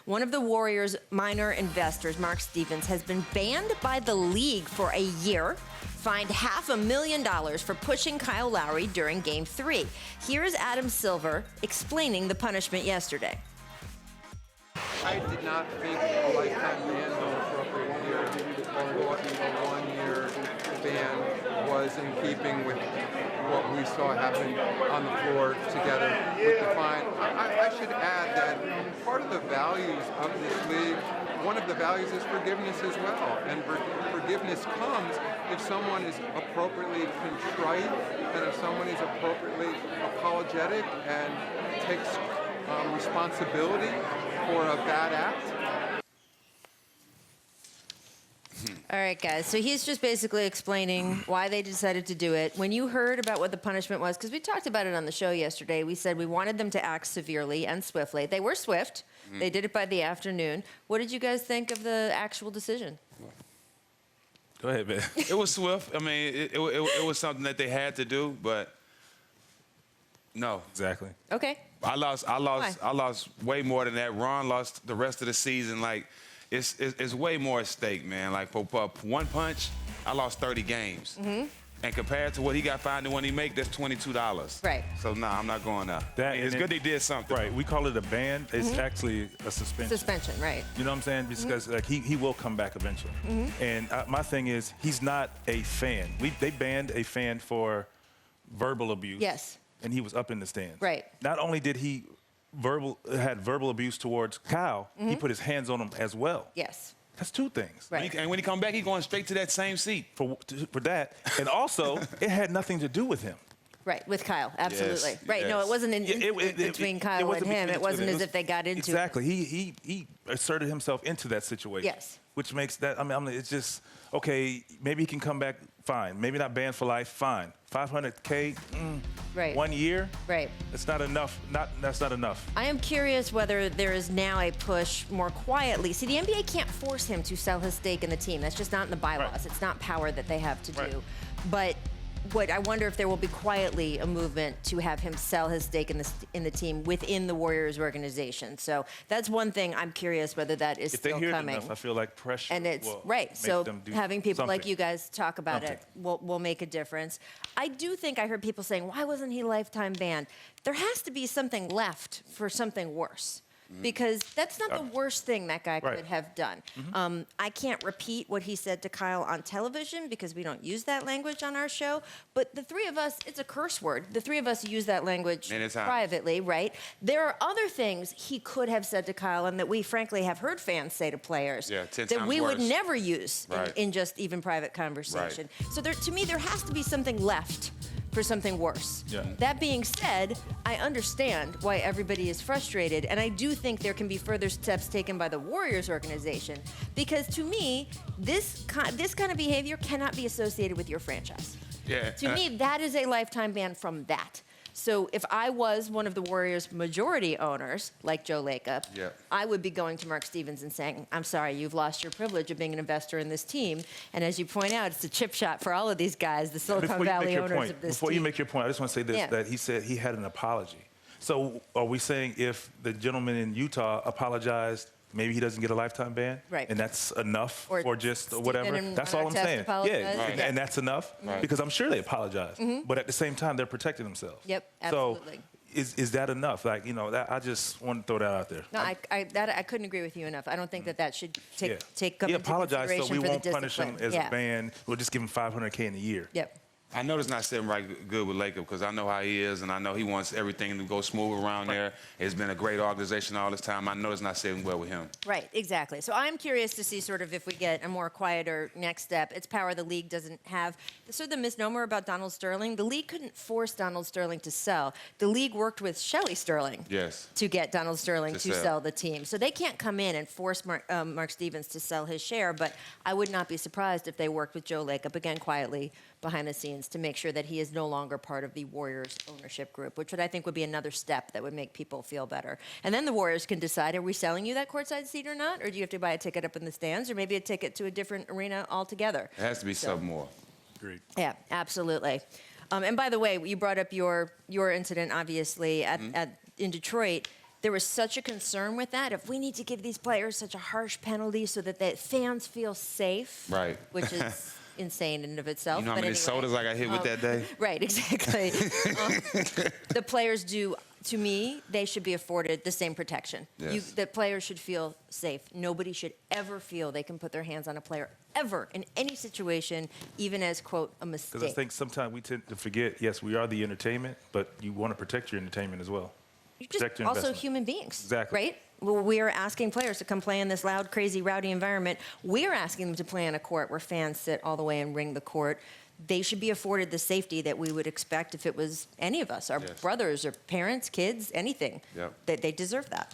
One of the Warriors' minor investors, Mark Stevens, has been banned by the league for a year, fined $500,000 for pushing Kyle Lowry during Game 3. Here is Adam Silver explaining the punishment yesterday. I did not think a lifetime ban was appropriate here, or a one-year ban was in keeping with what we saw happen on the floor together with the fine. I should add that part of the values of this league, one of the values is forgiveness as well. And forgiveness comes if someone is appropriately contrite and if someone is appropriately apologetic and takes responsibility for a bad act. All right, guys. So he's just basically explaining why they decided to do it. When you heard about what the punishment was, because we talked about it on the show yesterday, we said we wanted them to act severely and swiftly. They were swift. They did it by the afternoon. What did you guys think of the actual decision? Go ahead, man. It was swift. I mean, it was something that they had to do, but no. Exactly. Okay. I lost way more than that. Ron lost the rest of the season. Like, it's way more at stake, man. Like, for one punch, I lost 30 games. And compared to what he got fined and when he make, that's $22. Right. So, nah, I'm not going up. It's good they did something. Right. We call it a ban. It's actually a suspension. Suspension, right. You know what I'm saying? Because like he will come back eventually. And my thing is, he's not a fan. They banned a fan for verbal abuse. Yes. And he was up in the stands. Right. Not only did he had verbal abuse towards Kyle, he put his hands on him as well. Yes. That's two things. Right. And when he come back, he's going straight to that same seat. For that. And also, it had nothing to do with him. Right, with Kyle, absolutely. Yes, right, yes. no, it wasn't between Kyle and him. It wasn't as if they got into it. Exactly. He asserted himself into that situation. Yes. Which makes that, I mean, it's just, okay, maybe he can come back, fine. Maybe not banned for life, fine. $500K, Right. 1 year? Right. It's not enough. That's not enough. I am curious whether there is now a push more quietly. See, the NBA can't force him to sell his stake in the team. That's just not in the bylaws. Right. It's not power that they have to Right. do. But what I wonder if there will be quietly a movement to have him sell his stake in the team within the Warriors organization. So that's one thing I'm curious whether that is If they still hear it coming. enough, I feel like pressure And it's will right. make So them do having people like something. you guys talk about it will make a difference. I do think I heard people saying, "Why wasn't he lifetime banned?" There has to be something left for something worse. Because that's not the worst thing that guy could have done. I can't repeat what he said to Kyle on television because we don't use that language on our show. But the three of us, it's a curse word. The three of us use that language privately, right? There are other things he could have said to Kyle and that we frankly have heard fans say to players that we would never use in just even private conversation. So to me, there has to be something left for something worse. That being said, I understand why everybody is frustrated, and I do think there can be further steps taken by the Warriors organization, because to me, this kind of behavior cannot be associated with your franchise. To me, that is a lifetime ban from that. So if I was one of the Warriors' majority owners, like Joe Lacob, I would be going to Mark Stevens and saying, I'm sorry, you've lost your privilege of being an investor in this team. And as you point out, it's a chip shot for all of these guys, the Silicon Valley owners of this team. Before you make your point, I just want to say this, that he said he had an apology. So are we saying if the gentleman in Utah apologized, maybe he doesn't get a lifetime ban? Right. And that's enough or for just Stephen whatever? That's all I'm saying. And that's enough? Because I'm sure they apologized. But at the same time, they're protecting themselves. Yep, absolutely. So is that enough? Like, you know, I just want to throw that out there. No, I couldn't agree with you enough. I don't think that should take up He into apologized, so consideration we for won't the punish him discipline. as a ban. We'll just give him $500K in a year. Yep. I know it's not sitting right good with Lacob because I know how he is, and I know he wants everything to go smooth around there. It's been a great organization all this time. I know it's not sitting well with him. Right, exactly. So I'm curious to see sort of if we get a more quieter next step. It's power the league doesn't have. So the misnomer about Donald Sterling, the league couldn't force Donald Sterling to sell. The league worked with Shelley Sterling to get Donald Sterling to sell the team. So they can't come in and force Mark Stevens to sell his share, but I would not be surprised if they worked with Joe Lacob, again, quietly, behind the scenes to make sure that he is no longer part of the Warriors ownership group, which I think would be another step that would make people feel better. And then the Warriors can decide, are we selling you that courtside seat or not? Or do you have to buy a ticket up in the stands or maybe a ticket to a different arena altogether? It has to be something more. Agreed. Yeah, absolutely. And by the way, you brought up your incident, obviously, in Detroit. there was such a concern with that. If we need to give these players such a harsh penalty so that the fans feel safe, Right. which is insane in and of itself. You know how but many anyway, sodas I got hit with that day? Right, exactly. The players do, to me, they should be afforded the same protection. Yes. The players should feel safe. Nobody should ever feel they can put their hands on a player, ever, in any situation, even as, quote, a mistake. Because I think sometimes we tend to forget, yes, we are the entertainment, but you want to protect your entertainment as well. You're just Protect your also investment. human beings, Exactly. right? Well, we are asking players to come play in this loud, crazy, rowdy environment. We are asking them to play on a court where fans sit all the way and ring the court. They should be afforded the safety that we would expect if it was any of us, our Yes. brothers or parents, kids, anything. Yep. They deserve that.